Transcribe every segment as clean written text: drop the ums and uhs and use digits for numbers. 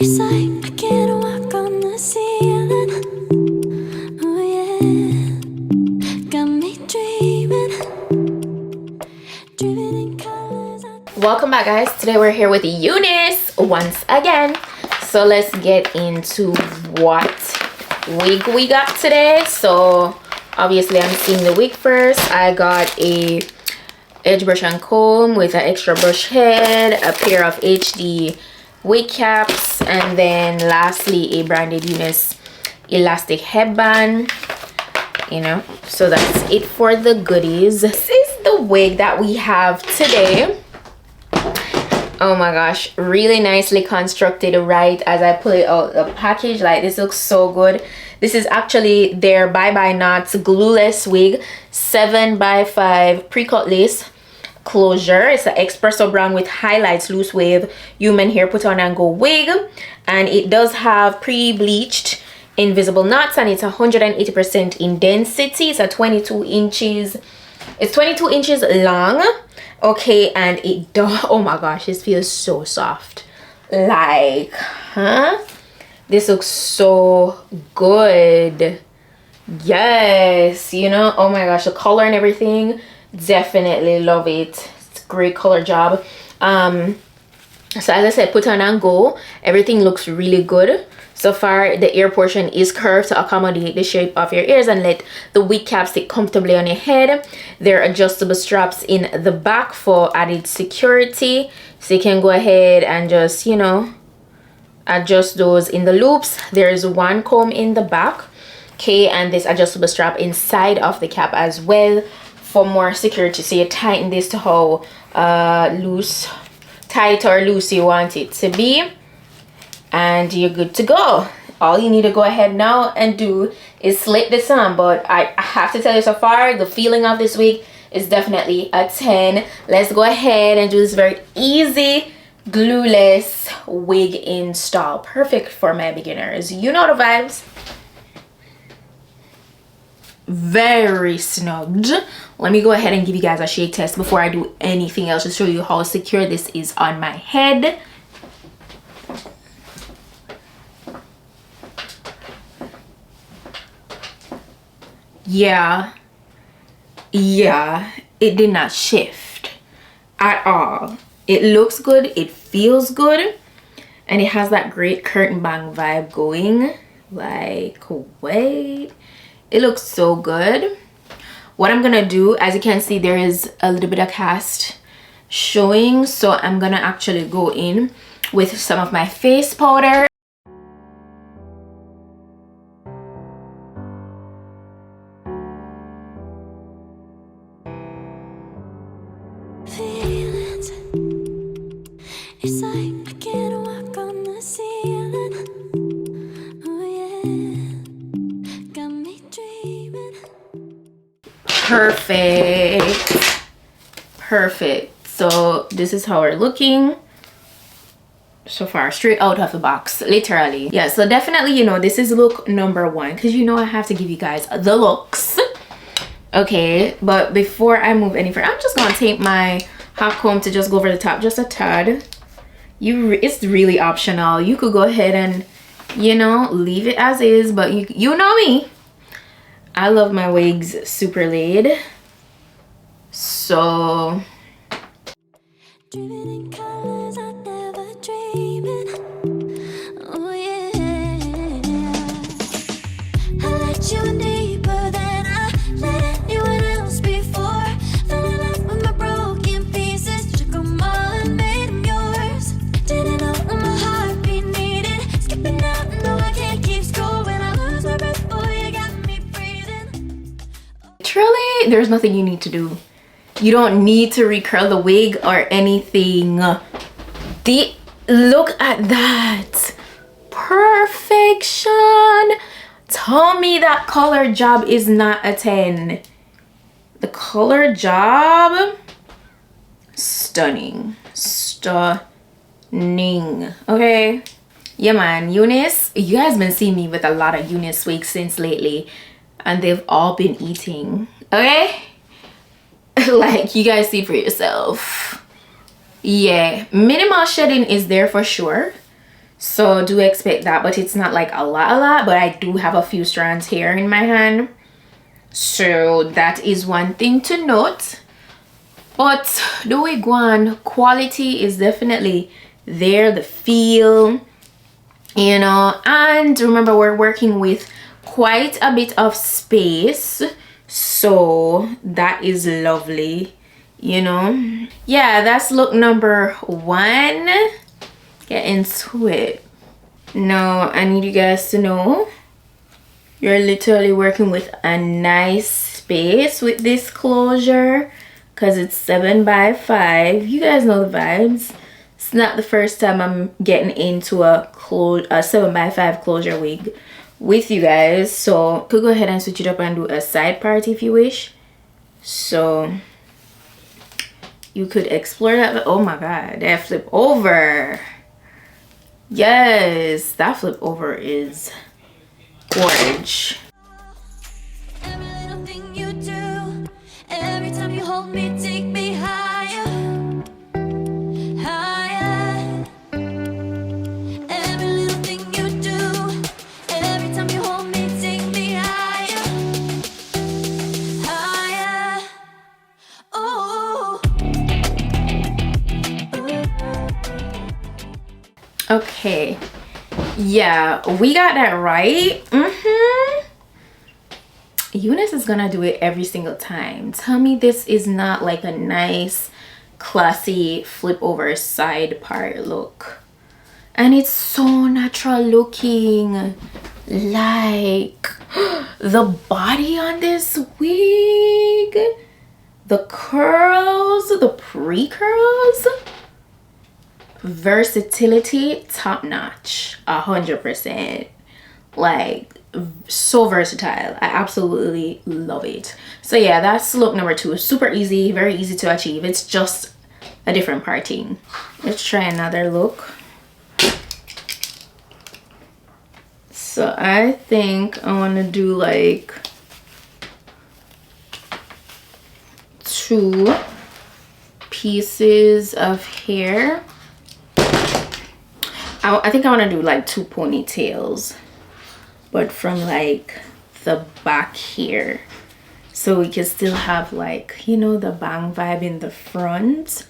It's like I can't walk on the ceiling. Oh yeah, got me dreaming in colors. Welcome back, guys. Today we're here with Unice once again. So let's get into what wig we got today. So obviously I'm seeing the wig first. I got a edge brush and comb with an extra brush head, a pair of HD wig caps, and then lastly a branded Unice elastic headband. You know, so that's it for the goodies. This is the wig that we have today. Oh my gosh, really nicely constructed right as I pull it out the package. Like, this looks so good. This is actually their Bye Bye Knots glueless wig, 7x5 pre-cut lace closure. It's an espresso brown with highlights, loose wave human hair put on and go wig, and it does have pre-bleached invisible knots, and it's 180% in density. It's a 22 inches. It's 22 inches long. Okay, and it does, oh my gosh, this feels so soft. Like, huh? This looks so good. Yes, you know, oh my gosh, the color and everything, definitely love it. It's a great color job. So as I said, put on and go. Everything looks really good. So far, the ear portion is curved to accommodate the shape of your ears and let the wig cap sit comfortably on your head. There are adjustable straps in the back for added security. So you can go ahead and just, you know, adjust those in the loops. There's one comb in the back. Okay, and this adjustable strap inside of the cap as well for more security. So you tighten this to how loose, tight or loose you want it to be, and you're good to go. All you need to go ahead now and do is slip this on. But I have to tell you, so far the feeling of this wig is definitely a 10. Let's go ahead and do this very easy glueless wig install, perfect for my beginners. You know the vibes. Very snugged. Let me go ahead and give you guys a shake test before I do anything else to show you how secure this is on my head. Yeah, it did not shift at all. It looks good, it feels good, and it has that great curtain bang vibe going. Like, wait, it looks so good. What I'm gonna do, as you can see, there is a little bit of cast showing, so I'm gonna actually go in with some of my face powder. Feelings. It's like I can't walk on the ceiling. Oh yeah, got me dreaming. Perfect. So this is how we're looking so far, straight out of the box, literally. Yeah, so definitely, you know, this is look number one, because you know I have to give you guys the looks. Okay, but before I move any further, I'm just gonna take my hot comb to just go over the top just a tad. It's really optional. You could go ahead and, you know, leave it as is, but you know me, I love my wigs super laid. So Driven in colors I never dreamed. Oh yeah, I let you in deeper than I let anyone else before. Fell in love with my broken pieces, took them all and made them yours. Didn't know what my heartbeat needed, skipping out, no I can't keep score. When I lose my breath, boy, you got me breathing. truly, there's nothing you need to do. You don't need to recurl the wig or anything. Look at that perfection. Tell me that color job is not a 10. The color job, stunning. Okay, yeah man, Unice, you guys been seeing me with a lot of Unice wigs since lately, and they've all been eating, okay? Like, you guys see for yourself. Yeah, minimal shedding is there for sure. so do expect that, but it's not like a lot, but I do have a few strands here in my hand, so that is one thing to note. But the wig one quality is definitely there, the feel, you know, and remember we're working with quite a bit of space, so that is lovely, you know. Yeah, that's look number 1. Get into it. Now I need you guys to know you're literally working with a nice space with this closure, because it's 7 by 5. You guys know the vibes. It's not the first time I'm getting into a 7 by 5 closure wig with you guys, so could go ahead and switch it up and do a side part if you wish. So you could explore that. Oh my god, that flip over. Yes, that flip over is gorge. Every little thing you do, every time you hold me, take me higher, higher. Every little thing you do, every time you hold me, take me higher, higher. Oh. Okay, yeah, we got that right. Unice is gonna do it every single time. Tell me this is not like a nice classy flip over side part look, and it's so natural looking. Like the body on this wig, the curls, the pre-curls, versatility top notch, 100%. Like so versatile. I absolutely love it. So yeah, that's look number 2. Super easy, very easy to achieve. It's just a different parting. Let's try another look. So I think I want to do like 2 pieces of hair. I think I want to do like 2 ponytails, but from like the back here, so we can still have like, you know, the bang vibe in the front.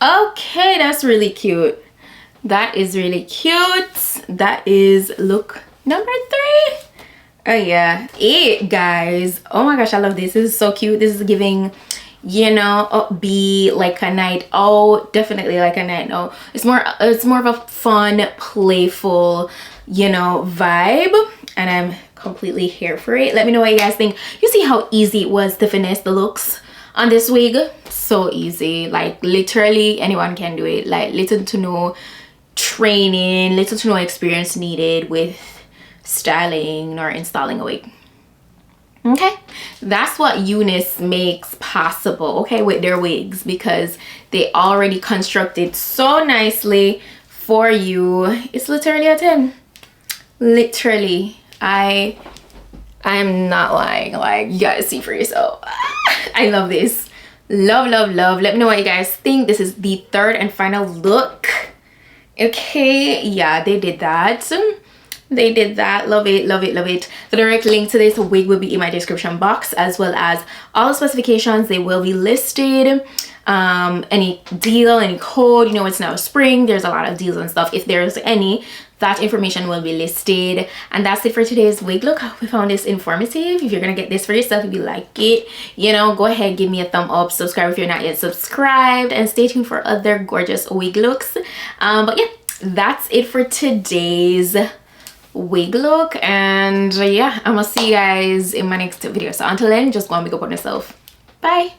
Okay, that's really cute. That is really cute. That is look number 3. Oh yeah, it guys. Oh my gosh, I love this. This is so cute. This is giving, you know, upbeat, like a night out. Definitely like a night out. It's more of a fun, playful, you know, vibe, and I'm completely here for it. Let me know what you guys think. You see how easy it was to finesse the looks on this wig? So easy. Like literally anyone can do it. Like little to no training, little to no experience needed with styling or installing a wig. Okay, that's what Unice makes possible, okay, with their wigs, because they already constructed so nicely for you. It's literally a 10. Literally. I am not lying. Like, you gotta see for yourself. I love this. Love, love, love. Let me know what you guys think. This is the 3rd and final look. Okay, yeah, they did that. They did that. Love it, love it, love it. The direct link to this wig will be in my description box, as well as all the specifications. They will be listed. Any deal, any code, you know, it's now spring, there's a lot of deals and stuff. If there's any, that information will be listed. And that's it for today's wig look. I hope you found this informative. If you're gonna get this for yourself, if you like it, you know, go ahead, give me a thumb up, subscribe if you're not yet subscribed, and stay tuned for other gorgeous wig looks. But yeah, that's it for today's wig look, and yeah, I'm gonna see you guys in my next video. So until then, just go and make up on yourself. Bye.